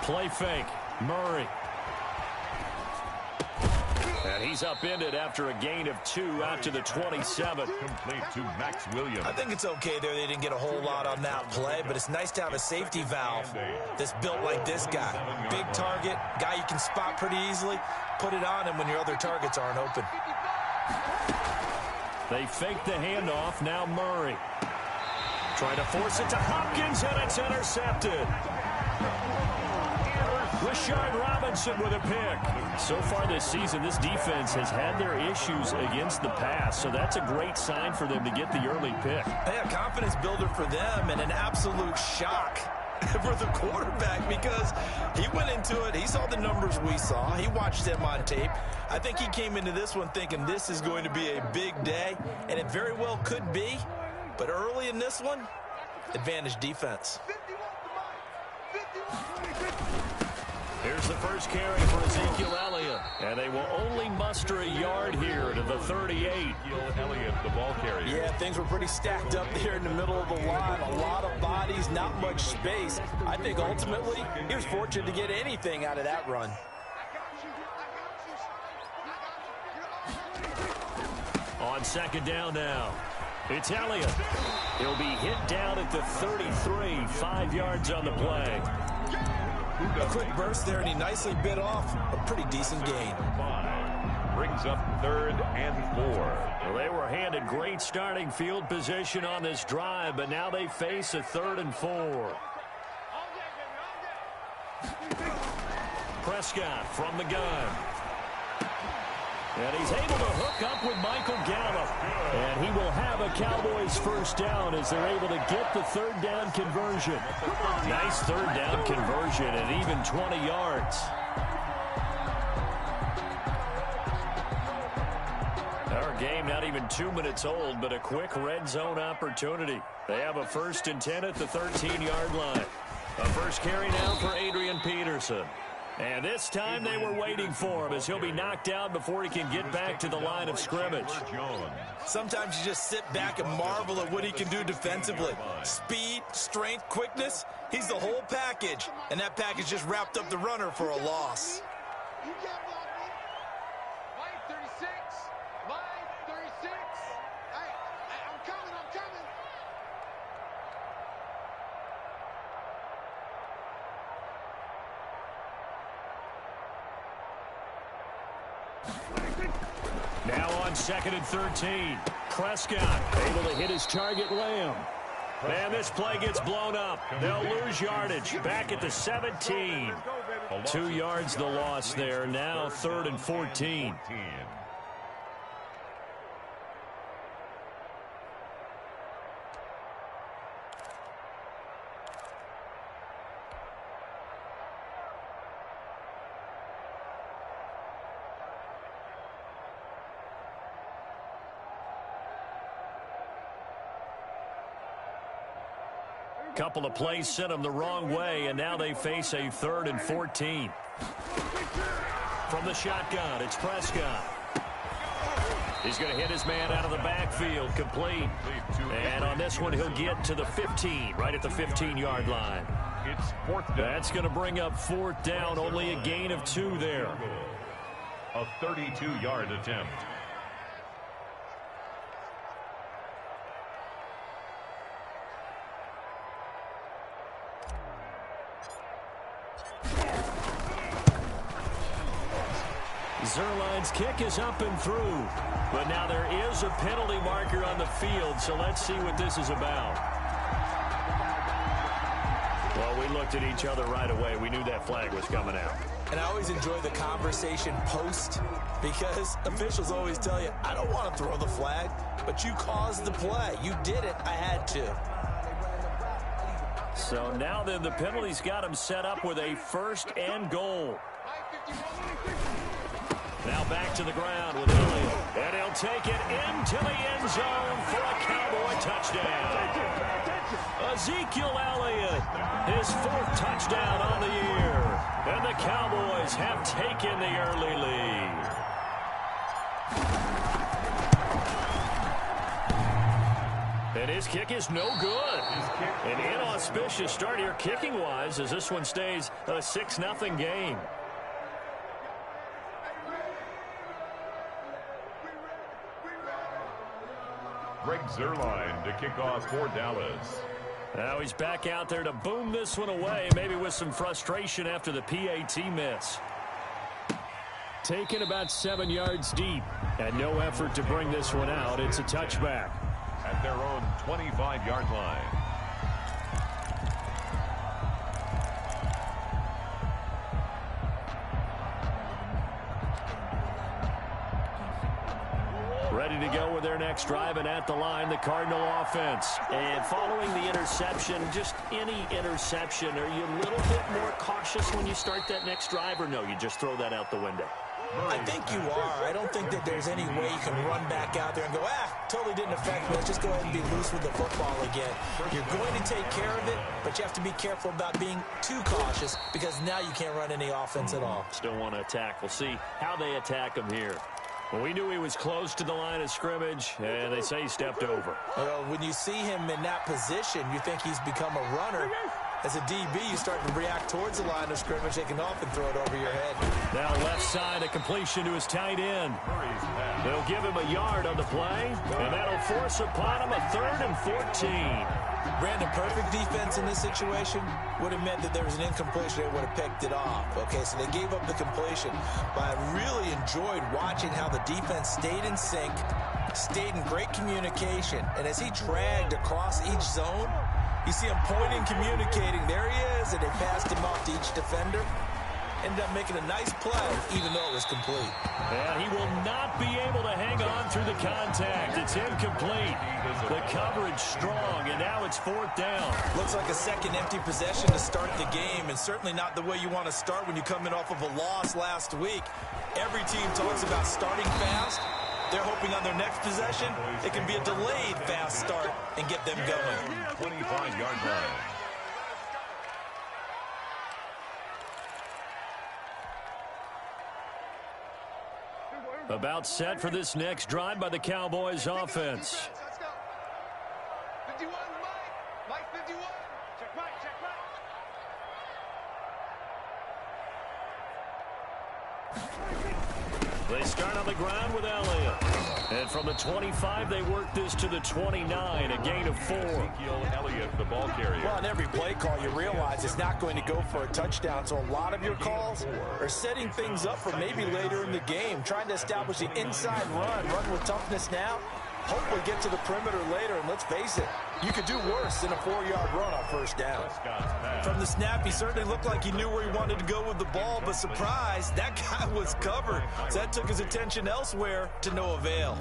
Play fake. Murray. And he's upended after a gain of 2 out to the 27. Complete to Max Williams. I think it's okay there. They didn't get a whole lot on that play, but it's nice to have a safety valve that's built like this guy. Big target, guy you can spot pretty easily. Put it on him when your other targets aren't open. They fake the handoff. Now Murray. Trying to force it to Hopkins, and it's intercepted. Rashard Robinson with a pick. So far this season, this defense has had their issues against the pass, so that's a great sign for them to get the early pick. Hey, a confidence builder for them and an absolute shock for the quarterback because he went into it. He saw the numbers we saw. He watched them on tape. I think he came into this one thinking this is going to be a big day, and it very well could be. But early in this one, advantage defense. Here's the first carry for Ezekiel Elliott. And they will only muster a yard here to the 38. Ezekiel Elliott, the ball carrier. Yeah, things were pretty stacked up there in the middle of the line. A lot of bodies, not much space. I think ultimately he was fortunate to get anything out of that run. On second down now. It's Elliott. He'll be hit down at the 33, 5 yards on the play. A quick burst there, and he nicely bit off a pretty decent gain. 5 brings up 3rd and 4. Well, they were handed great starting field position on this drive, but now they face a 3rd and 4. Prescott from the gun. And he's able to hook up with Michael Gallup. And he will have a Cowboys first down as they're able to get the 3rd down conversion. Nice 3rd down conversion and even 20 yards. Our game not even 2 minutes old, but a quick red zone opportunity. They have a 1st and 10 at the 13-yard line. A first carry now for Adrian Peterson. And this time they were waiting for him as he'll be knocked out before he can get back to the line of scrimmage. Sometimes you just sit back and marvel at what he can do defensively. Speed, strength, quickness, he's the whole package. And that package just wrapped up the runner for a loss. Now on 2nd and 13. Prescott able to hit his target, Lamb. And this play gets blown up. They'll lose yardage. Back at the 17. 2 yards the loss there. Now 3rd and 14. Couple of plays sent them the wrong way, and now they face a 3rd and 14. From the shotgun, it's Prescott. He's going to hit his man out of the backfield, complete. And on this one, he'll get to the 15, right at the 15-yard line. It's 4th down. That's going to bring up 4th down, only a gain of 2 there. A 32-yard attempt. Zerline's kick is up and through. But now there is a penalty marker on the field, so let's see what this is about. Well, we looked at each other right away. We knew that flag was coming out. And I always enjoy the conversation post because officials always tell you, I don't want to throw the flag, but you caused the play. You did it. I had to. So now then the penalty's got him set up with a 1st and goal. Now back to the ground with Elliott. And he'll take it into the end zone for a Cowboy touchdown. Ezekiel Elliott, his 4th touchdown on the year. And the Cowboys have taken the early lead. And his kick is no good. An inauspicious start here kicking-wise as this one stays a 6-0 game. Greg Zuerlein to kick off for Dallas. Now he's back out there to boom this one away, maybe with some frustration after the PAT miss. Taken about 7 yards deep, and no effort to bring this one out. It's a touchback. At their own 25-yard line. Ready to go with their next drive, and at the line, the Cardinal offense. And following the interception, just any interception, are you a little bit more cautious when you start that next drive, or no, you just throw that out the window? I think you are. I don't think that there's any way you can run back out there and go, totally didn't affect me. Let's just go ahead and be loose with the football again. You're going to take care of it, but you have to be careful about being too cautious because now you can't run any offense at all. Still want to attack. We'll see how they attack him here. Well, we knew he was close to the line of scrimmage, and they say he stepped over. Well, when you see him in that position, you think he's become a runner. As a DB, you start to react towards the line of scrimmage, take it off and throw it over your head. Now left side, a completion to his tight end. They'll give him a yard on the play, and that'll force upon him a 3rd and 14. Brandon, perfect defense in this situation would have meant that there was an incompletion. They would have picked it off. Okay, so they gave up the completion. But I really enjoyed watching how the defense stayed in sync, stayed in great communication. And as he dragged across each zone, you see him pointing, communicating. There he is, and they passed him off to each defender. Ended up making a nice play, even though it was complete. And he will not be able to hang on through the contact. It's incomplete. The coverage strong, and now it's 4th down. Looks like a second empty possession to start the game, and certainly not the way you want to start when you come in off of a loss last week. Every team talks about starting fast. They're hoping on their next possession, it can be a delayed fast start and get them going. 25-yard line. About set for this next drive by the Cowboys offense. Let's go. 51, Mike 51. Check right. They start on the ground with Elliott. And from the 25, they work this to the 29, a gain of 4. Ezekiel Elliott, the ball carrier. Well, on every play call, you realize it's not going to go for a touchdown. So a lot of your calls are setting things up for maybe later in the game, trying to establish the inside run with toughness now. Hopefully get to the perimeter later, and let's face it, you could do worse than a 4-yard run on first down. From the snap, he certainly looked like he knew where he wanted to go with the ball, but surprise, that guy was covered. So that took his attention elsewhere to no avail.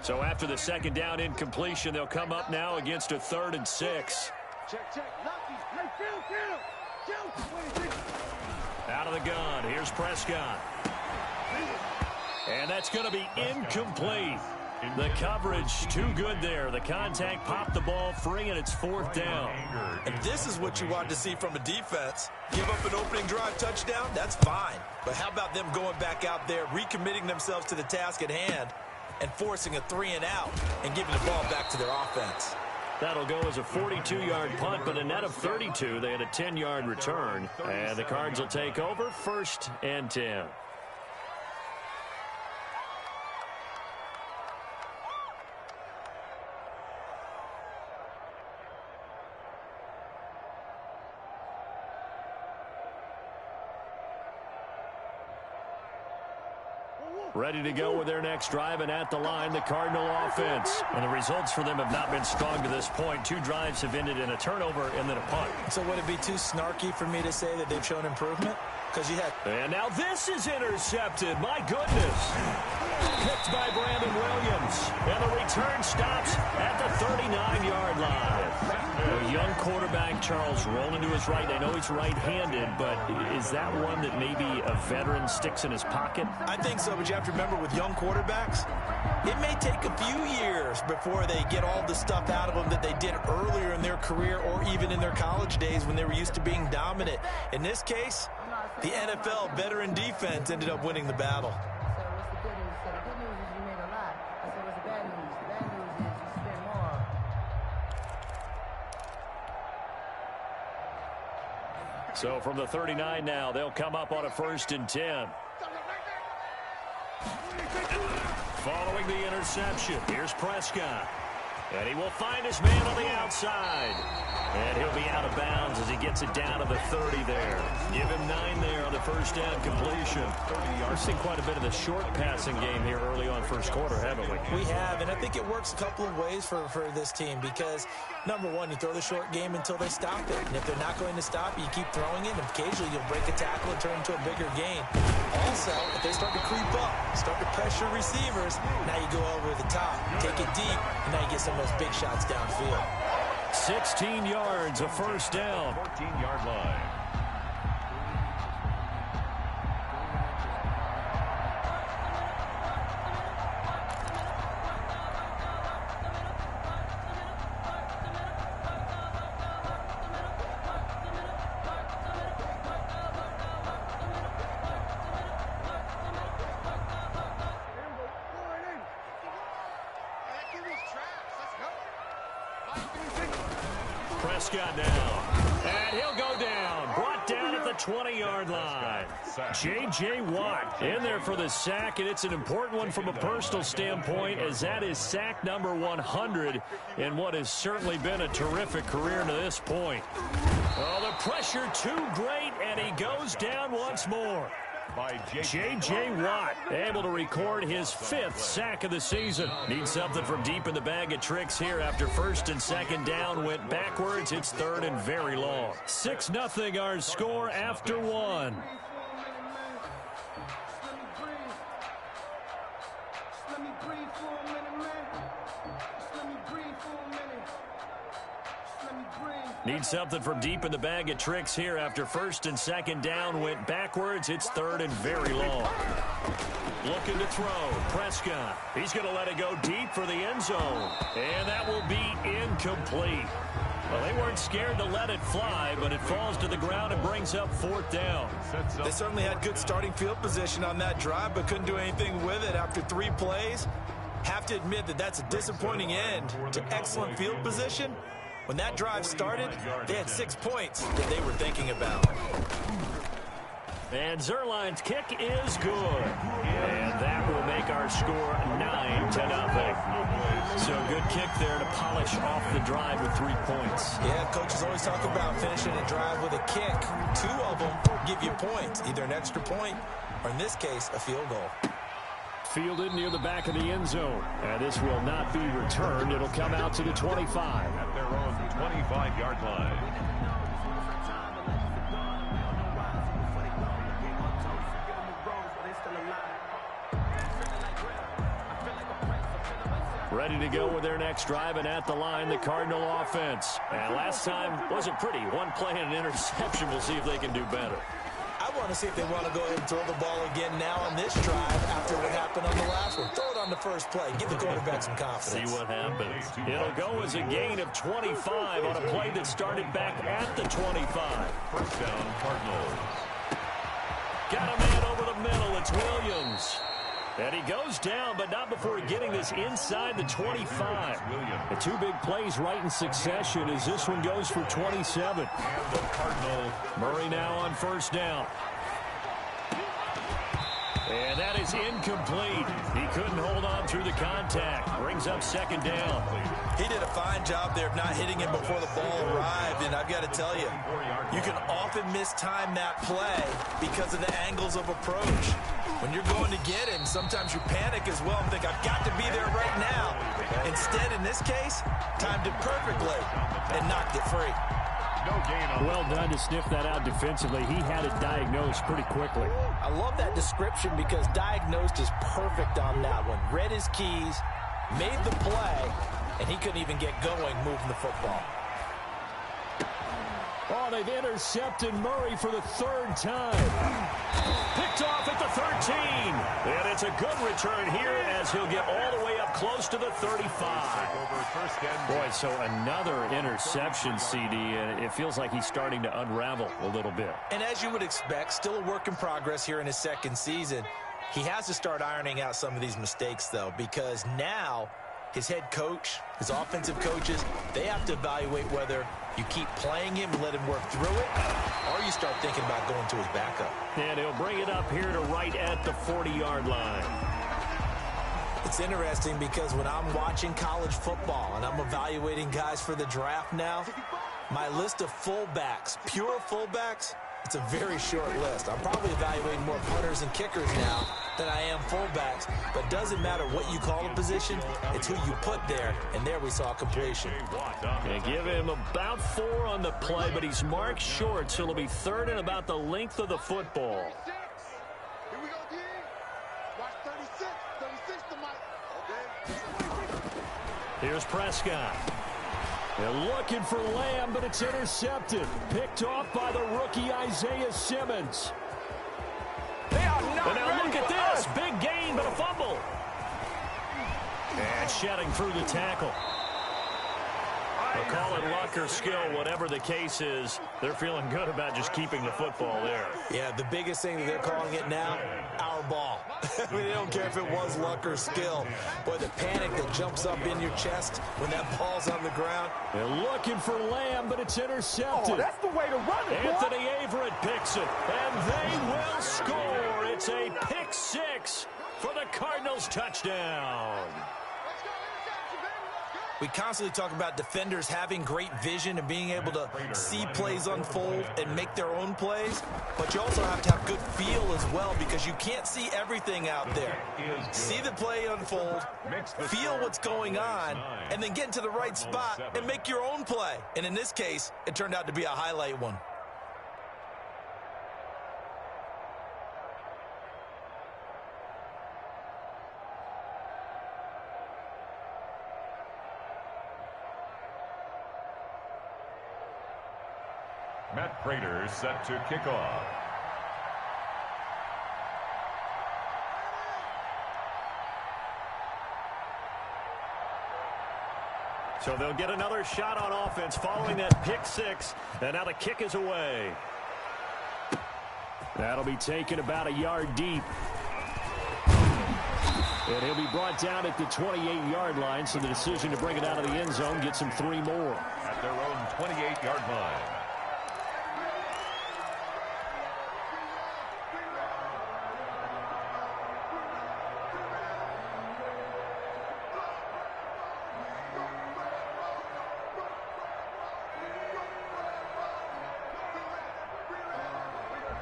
So after the second down incompletion, they'll come up now against a 3rd and 6. Check. Out of the gun, here's Prescott. And that's going to be incomplete. The coverage too good there. The contact popped the ball free, and it's 4th down. And this is what you want to see from a defense. Give up an opening drive touchdown, that's fine. But how about them going back out there, recommitting themselves to the task at hand, and forcing a 3-and-out and giving the ball back to their offense. That'll go as a 42-yard punt, but a net of 32. They had a 10-yard return, and the Cards will take over 1st and 10. Ready to go with their next drive, and at the line, the Cardinal offense. And the results for them have not been strong to this point. 2 drives have ended in a turnover and then a punt. So would it be too snarky for me to say that they've shown improvement? Because you had... And now this is intercepted. My goodness. Picked by Brandon Williams. And the return stops at the 39-yard line. young quarterback, Charles, rolling to his right. I know he's right-handed, but is that one that maybe a veteran sticks in his pocket? I think so, but you have to remember with young quarterbacks, it may take a few years before they get all the stuff out of them that they did earlier in their career or even in their college days when they were used to being dominant. In this case, the NFL veteran defense ended up winning the battle. So from the 39 now, they'll come up on a 1st and 10. Following the interception, here's Prescott. And he will find his man on the outside. And he'll be out of bounds as he gets it down to the 30 there. Give him 9 there on the first down completion. We've seen quite a bit of the short passing game here early on first quarter, haven't we? We have, and I think it works a couple of ways for this team because, number one, you throw the short game until they stop it. And if they're not going to stop it, you keep throwing it, and occasionally you'll break a tackle and turn into a bigger gain. Also, if they start to creep up, start to pressure receivers, now you go over the top, take it deep, and now you get some of those big shots downfield. 16 yards, a first down. 14-yard line. Prescott now, and he'll go down. Brought down at the 20-yard line. J.J. Watt in there for the sack, and it's an important one from a personal standpoint, as that is sack number 100 in what has certainly been a terrific career to this point. Oh, the pressure too great, and he goes down once more. J.J. Watt able to record his 5th sack of the season. Needs something from deep in the bag of tricks here after 1st and 2nd down went backwards. It's 3rd and very long. 6-0 our score after 1. Need something from deep in the bag of tricks here after 1st and 2nd down went backwards. It's 3rd and very long. Looking to throw. Prescott. He's going to let it go deep for the end zone. And that will be incomplete. Well, they weren't scared to let it fly, but it falls to the ground and brings up 4th down. They certainly had good starting field position on that drive, but couldn't do anything with it after 3 plays. Have to admit that that's a disappointing end to excellent field position. When that drive started, they had 6 points that they were thinking about. And Zerline's kick is good. And that will make our score 9-0. So good kick there to polish off the drive with 3 points. Yeah, coaches always talk about finishing a drive with a kick. 2 of them give you points, either an extra point or, in this case, a field goal. Fielded near the back of the end zone. And this will not be returned. It'll come out to the 25. At their own 25-yard line. Ready to go with their next drive, and at the line, the Cardinal offense. And last time wasn't pretty. 1 play and an interception. We'll see if they can do better. I want to see if they want to go ahead and throw the ball again now on this drive after what happened on the last one. Throw it on the first play. Give the quarterback some confidence. See what happens. It'll go as a gain of 25 on a play that started back at the 25. First down, Cardinals. Got a man over the middle. It's Williams. And he goes down, but not before getting this inside the 25. The 2 big plays right in succession as this one goes for 27. And the Cardinals. Murray now on first down. And that is incomplete. He couldn't hold on through the contact. Brings up 2nd down. He did a fine job there of not hitting him before the ball arrived, and I've got to tell you, you can often mistime that play because of the angles of approach. When you're going to get him, sometimes you panic as well and think, I've got to be there right now. Instead, in this case, timed it perfectly and knocked it free. No gain on well done to sniff that out defensively. He had it diagnosed pretty quickly. I love that description because diagnosed is perfect on that one. Read his keys, made the play, and he couldn't even get going moving the football. Oh, they've intercepted Murray for the third time. Picked off at the 13. And it's a good return here as he'll get all the way up close to the 35. Boy, so another interception, CD, and it feels like he's starting to unravel a little bit. And as you would expect, still a work in progress here in his second season. He has to start ironing out some of these mistakes, though, because now his head coach, his offensive coaches, they have to evaluate whether you keep playing him and let him work through it, or you start thinking about going to his backup. And he'll bring it up here to right at the 40-yard line. It's interesting because when I'm watching college football and I'm evaluating guys for the draft now, my list of fullbacks, pure fullbacks, it's a very short list. I'm probably evaluating more punters and kickers now than I am fullbacks. But it doesn't matter what you call a position, it's who you put there. And there we saw completion. They give him about 4 on the play, but he's marked short, so it'll be third and about the length of the football. Here we go, D. Watch 36. 36 to Mike. Okay. Here's Prescott. They're looking for Lamb, but it's intercepted. Picked off by the rookie Isaiah Simmons. They are not and now ready look at for this. us. Big gain, but a fumble. And shedding through the tackle. They'll call it luck or skill, whatever the case is. They're feeling good about just keeping the football there. Yeah, the biggest thing that they're calling it now, our ball. I mean, they don't care if it was luck or skill. Boy, the panic that jumps up in your chest when that ball's on the ground. They're looking for Lamb, but it's intercepted. Oh, that's the way to run it, boy. Anthony Averett picks it, and they will score. It's a pick 6 for the Cardinals touchdown. We constantly talk about defenders having great vision and being able to see plays unfold and make their own plays, but you also have to have good feel as well because you can't see everything out there. See the play unfold, feel what's going on, and then get into the right spot and make your own play. And in this case, it turned out to be a highlight one. Matt Prater set to kick off. So they'll get another shot on offense following that pick 6, and now the kick is away. That'll be taken about a yard deep. And he'll be brought down at the 28-yard line, so the decision to bring it out of the end zone gets him 3 more. At their own 28-yard line.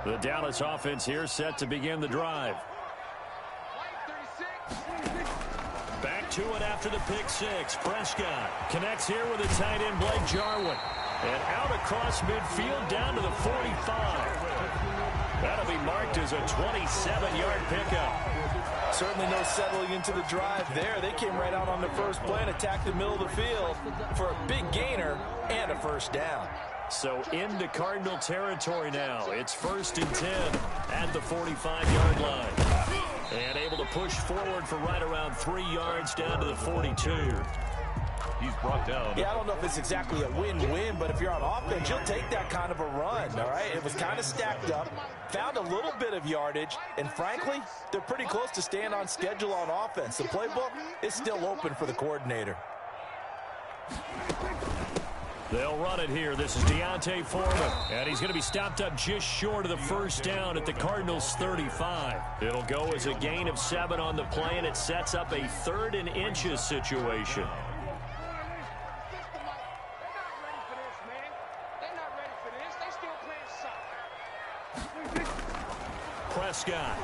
The Dallas offense here set to begin the drive. Back to it after the pick 6. Prescott connects here with the tight end Blake Jarwin. And out across midfield down to the 45. That'll be marked as a 27-yard pickup. Certainly no settling into the drive there. They came right out on the first play and attacked the middle of the field for a big gainer and a first down. So into Cardinal territory now. It's 1st and 10 at the 45-yard line. And able to push forward for right around 3 yards down to the 42. He's brought down. Yeah, I don't know if it's exactly a win-win, but if you're on offense, you'll take that kind of a run, all right? It was kind of stacked up, found a little bit of yardage, and frankly, they're pretty close to staying on schedule on offense. The playbook is still open for the coordinator. They'll run it here. This is Deontay Foreman. And he's going to be stopped up just short of the first down at the Cardinals' 35. It'll go as a gain of 7 on the play, and it sets up a 3rd and inches situation. Prescott.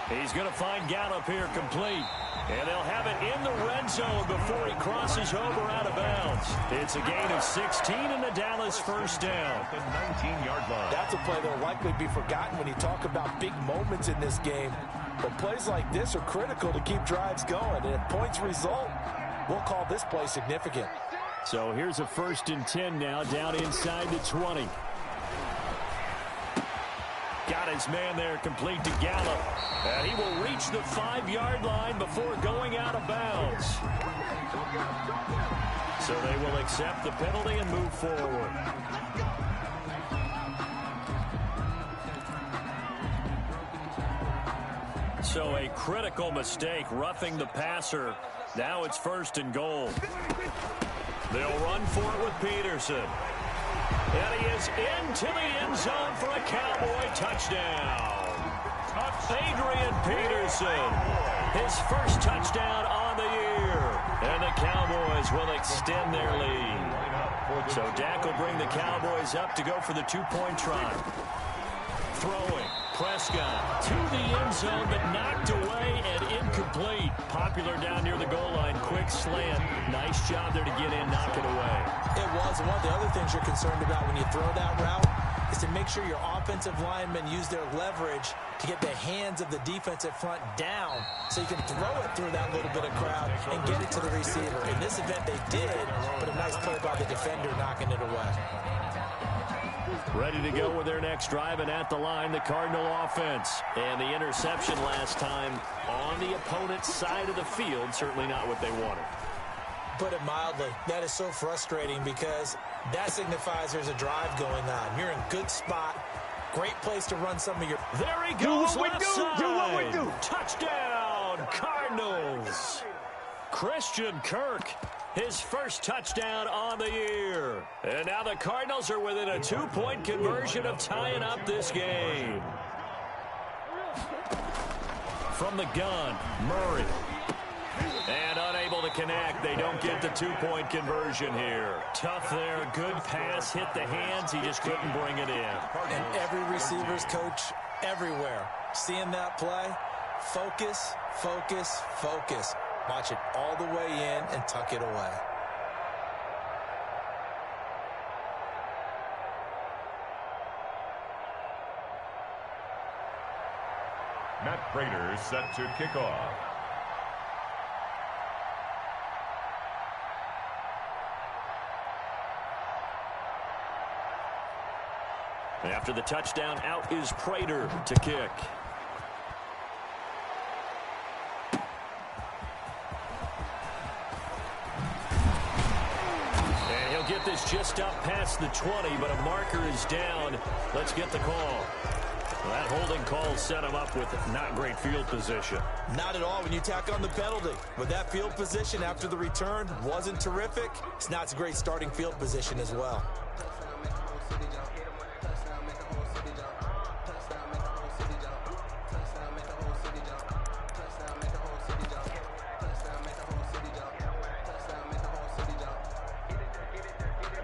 He's going to find Gallup here complete. And they'll have it in the red zone before he crosses over out of bounds. It's a gain of 16 and a Dallas first down. The 19-yard line. That's a play that will likely be forgotten when you talk about big moments in this game. But plays like this are critical to keep drives going. And if points result, we'll call this play significant. So here's a 1st and 10 now, down inside the 20. Got his man there, complete to Gallup. And he will reach the 5-yard line before going out of bounds. So they will accept the penalty and move forward. So a critical mistake, roughing the passer. Now it's 1st and goal. They'll run for it with Peterson. And he is into the end zone for a Cowboy touchdown. Adrian Peterson, his first touchdown on the year. And the Cowboys will extend their lead. So Dak will bring the Cowboys up to go for the 2-point try. Throwing. Prescott to the end zone, but knocked away and incomplete. Popular down near the goal line. Quick slant. Nice job there to get in, knock it away. It was. One of the other things you're concerned about when you throw that route is to make sure your offensive linemen use their leverage to get the hands of the defensive front down so you can throw it through that little bit of crowd and get it to the receiver. In this event, they did, but a nice play by the defender knocking it away. Ready to go with their next drive, and at the line, the Cardinal offense. And the interception last time on the opponent's side of the field, certainly not what they wanted. Put it mildly, that is so frustrating because that signifies there's a drive going on. You're in good spot, great place to run some of your... There he goes, left side. Do what we do. Touchdown, Cardinals. Christian Kirk. His first touchdown on the year. And now the Cardinals are within a 2-point conversion of tying up this game. From the gun, Murray. And unable to connect. They don't get the 2-point conversion here. Tough there. Good pass. Hit the hands. He just couldn't bring it in. And every receiver's coach everywhere. Seeing that play, focus, focus, focus. Watch it all the way in and tuck it away. Matt Prater set to kick off. After the touchdown, out is Prater to kick. Get this just up past the 20, but a marker is down. Let's get the call. Well, that holding call set him up with not great field position. Not at all when you tack on the penalty. But that field position after the return wasn't terrific. It's not a great starting field position as well.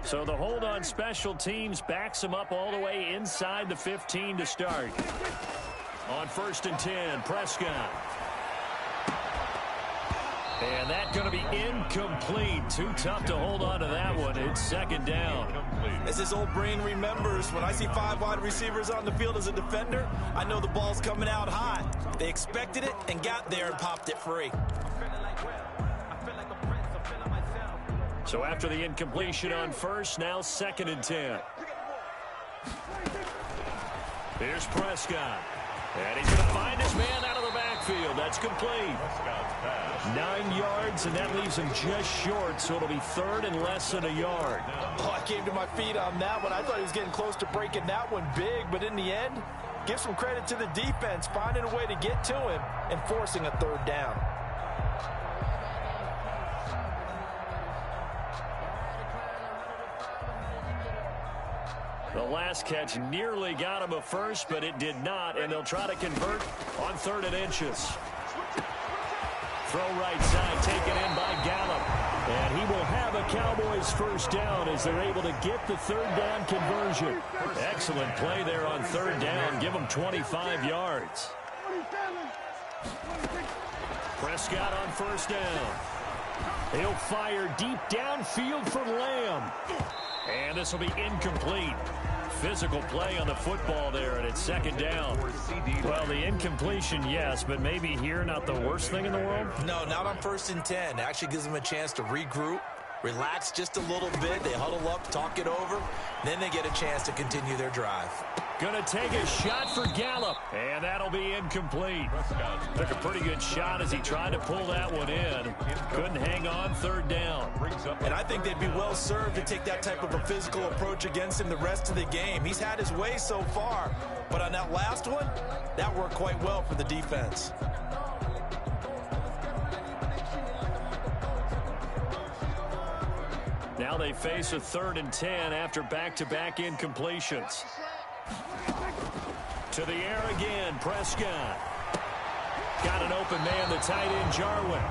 So the hold on special teams backs him up all the way inside the 15 to start. On 1st and 10, Prescott. And that's going to be incomplete. Too tough to hold on to that one. It's 2nd down. As his old brain remembers, when I see 5 wide receivers on the field as a defender, I know the ball's coming out high. They expected it and got there and popped it free. So after the incompletion on 1st, now 2nd and 10. Here's Prescott. And he's going to find his man out of the backfield. That's complete. 9 yards, and that leaves him just short, so it'll be 3rd and less than a yard. Oh, I came to my feet on that one. I thought he was getting close to breaking that one big, but in the end, give some credit to the defense, finding a way to get to him and forcing a 3rd down. The last catch nearly got him a first, but it did not, and they'll try to convert on 3rd and inches. Throw right side, taken in by Gallup. And he will have a Cowboys first down as they're able to get the 3rd down conversion. Excellent play there on 3rd down. Give them 25 yards. Prescott on 1st down. He'll fire deep downfield for Lamb. And this will be incomplete. Physical play on the football there, and it's 2nd down. Well, the incompletion, yes, but maybe here not the worst thing in the world? No, not on 1st and 10. Actually gives them a chance to regroup, relax just a little bit. They huddle up, talk it over. Then they get a chance to continue their drive. Going to take a shot for Gallup, and that'll be incomplete. Took a pretty good shot as he tried to pull that one in. Couldn't hang on, third down. And I think they'd be well served to take that type of a physical approach against him the rest of the game. He's had his way so far, but on that last one, that worked quite well for the defense. Now they face a 3rd and 10 after back-to-back incompletions. To the air again, Prescott. Got an open man, the tight end, Jarwin.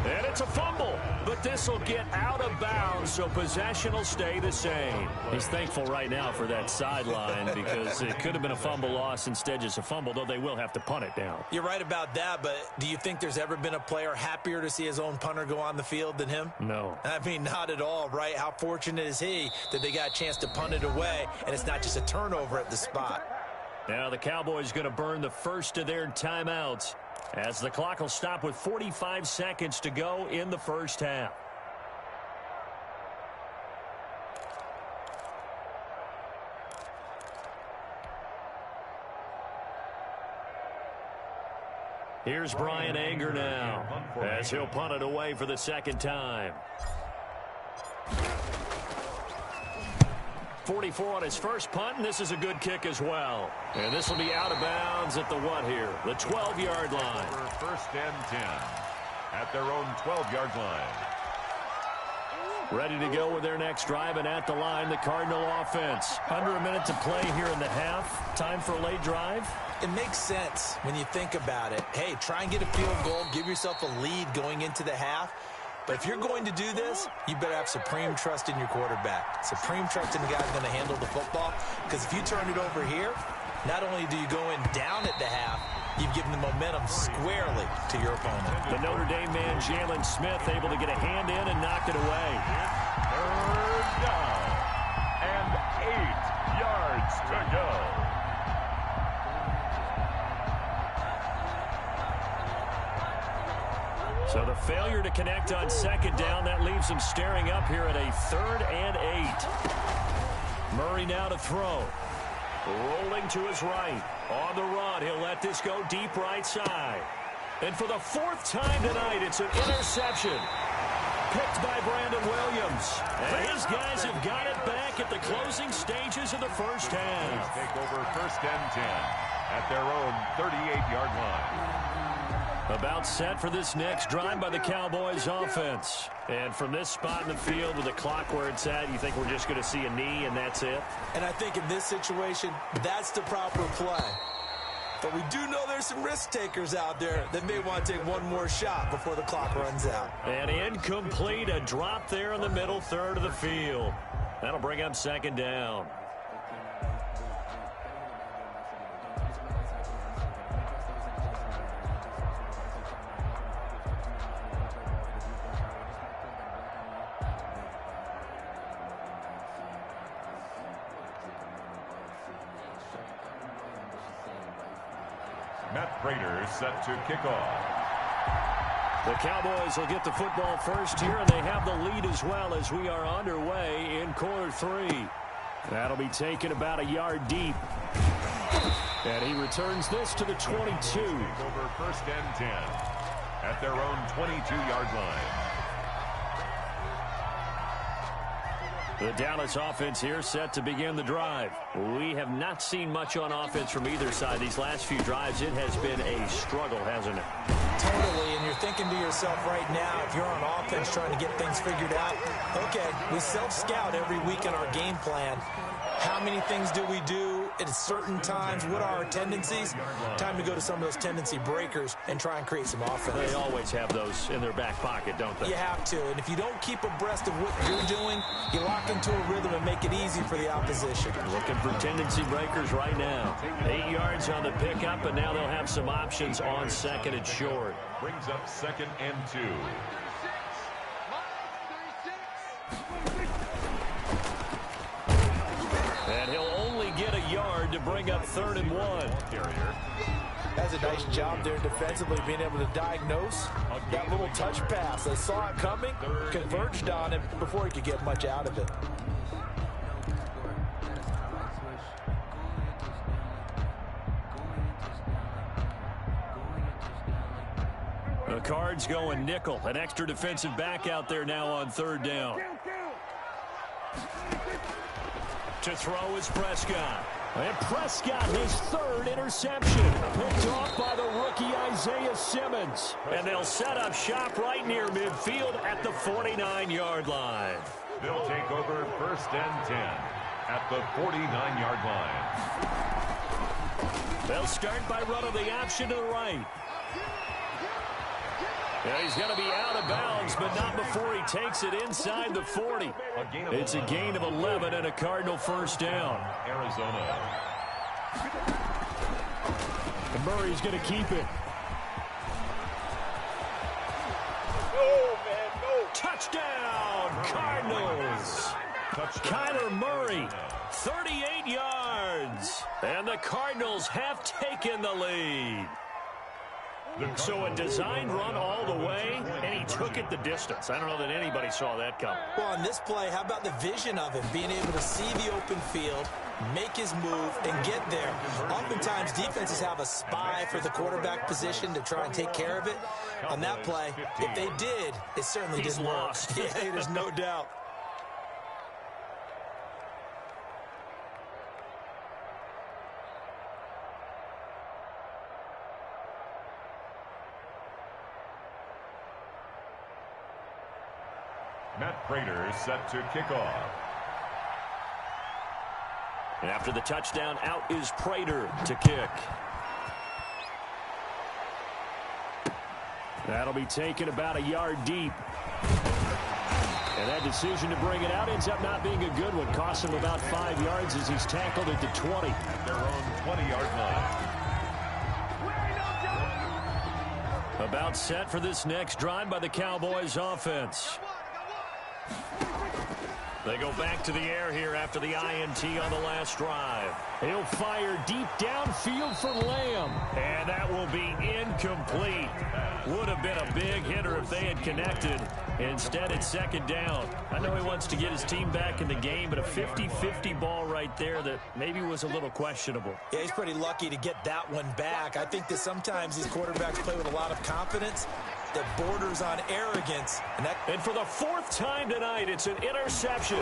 And it's a fumble, but this will get out of bounds, so possession will stay the same. He's thankful right now for that sideline because it could have been a fumble loss, instead just a fumble, though they will have to punt it down. You're right about that, but do you think there's ever been a player happier to see his own punter go on the field than him? No. I mean, not at all, right? How fortunate is he that they got a chance to punt it away, and it's not just a turnover at the spot. Now the Cowboys going to burn the first of their timeouts as the clock will stop with 45 seconds to go in the first half. Here's Brian Anger now as he'll punt it away for the second time. 44 on his first punt, and this is a good kick as well. And this will be out of bounds at the what here? The 12-yard line. First and 10 at their own 12-yard line. Ready to go with their next drive, and at the line, the Cardinal offense. Under a minute to play here in the half. Time for a late drive. It makes sense when you think about it. Hey, try and get a field goal, give yourself a lead going into the half. But if you're going to do this, you better have supreme trust in your quarterback. Supreme trust in the guy who's going to handle the football. Because if you turn it over here, not only do you go in down at the half, you've given the momentum squarely to your opponent. The Notre Dame man, Jalen Smith, able to get a hand in and knock it away. Third down and 8 yards to go. So the failure to connect on second down, that leaves him staring up here at a 3rd and 8. Murray now to throw. Rolling to his right. On the run, he'll let this go deep right side. And for the 4th time tonight, it's an interception. Picked by Brandon Williams. And his guys have got it back at the closing stages of the first half. Take over first and 10 at their own 38-yard line. About set for this next drive by the Cowboys offense. And from this spot in the field with the clock where it's at, you think we're just going to see a knee and that's it? And I think in this situation, that's the proper play. But we do know there's some risk takers out there that may want to take one more shot before the clock runs out. And incomplete, a drop there in the middle third of the field. That'll bring up second down. Matt Prater set to kick off. The Cowboys will get the football first here, and they have the lead as well as we are underway in quarter 3. That'll be taken about a yard deep. And he returns this to the 22. Over first and 10 at their own 22-yard line. The Dallas offense here set to begin the drive. We have not seen much on offense from either side. These last few drives, it has been a struggle, hasn't it? Totally, and you're thinking to yourself right now, if you're on offense trying to get things figured out, okay, we self-scout every week in our game plan. How many things do we do at certain times? What are our tendencies? Time to go to some of those tendency breakers and try and create some offense. They always have those in their back pocket, don't they? You have to, and if you don't keep abreast of what you're doing, you lock into a rhythm and make it easy for the opposition. Looking for tendency breakers right now. 8 yards on the pickup, and now they'll have some options on second and short. Brings up second and 2. And he'll only get a yard to bring up 3rd and 1. Carrier. Has a nice job there defensively, being able to diagnose that little touch pass. They saw it coming, converged on it before he could get much out of it. The Cards going nickel. An extra defensive back out there now on third down. To throw is Prescott. And Prescott, his third interception. Picked off by the rookie Isaiah Simmons. And they'll set up shop right near midfield at the 49-yard line. They'll take over 1st and 10 at the 49-yard line. They'll start by running the option to the right. And he's going to be out of bounds, but not before he takes it inside the 40. It's a gain of 11 and a Cardinal first down. Arizona. And Murray's going to keep it. Touchdown, Cardinals. Kyler Murray, 38 yards. And the Cardinals have taken the lead. So a designed run all the way, and he took it the distance. I don't know that anybody saw that come. Well, on this play, how about the vision of him, being able to see the open field, make his move, and get there. Oftentimes, defenses have a spy for the quarterback position to try and take care of it. On that play, if they did, it certainly didn't work. Lost. Yeah, there's no doubt. Matt Prater set to kick off. And after the touchdown, out is Prater to kick. That'll be taken about a yard deep. And that decision to bring it out ends up not being a good one. Costs him about 5 yards as he's tackled at the 20. Their own 20-yard line. About set for this next drive by the Cowboys offense. They go back to the air here after the INT on the last drive. He'll fire deep downfield for Lamb. And that will be incomplete. Would have been a big hitter if they had connected. Instead, it's second down. I know he wants to get his team back in the game, but a 50-50 ball right there that maybe was a little questionable. Yeah, he's pretty lucky to get that one back. I think that sometimes these quarterbacks play with a lot of confidence that borders on arrogance. And for the fourth time tonight, it's an interception.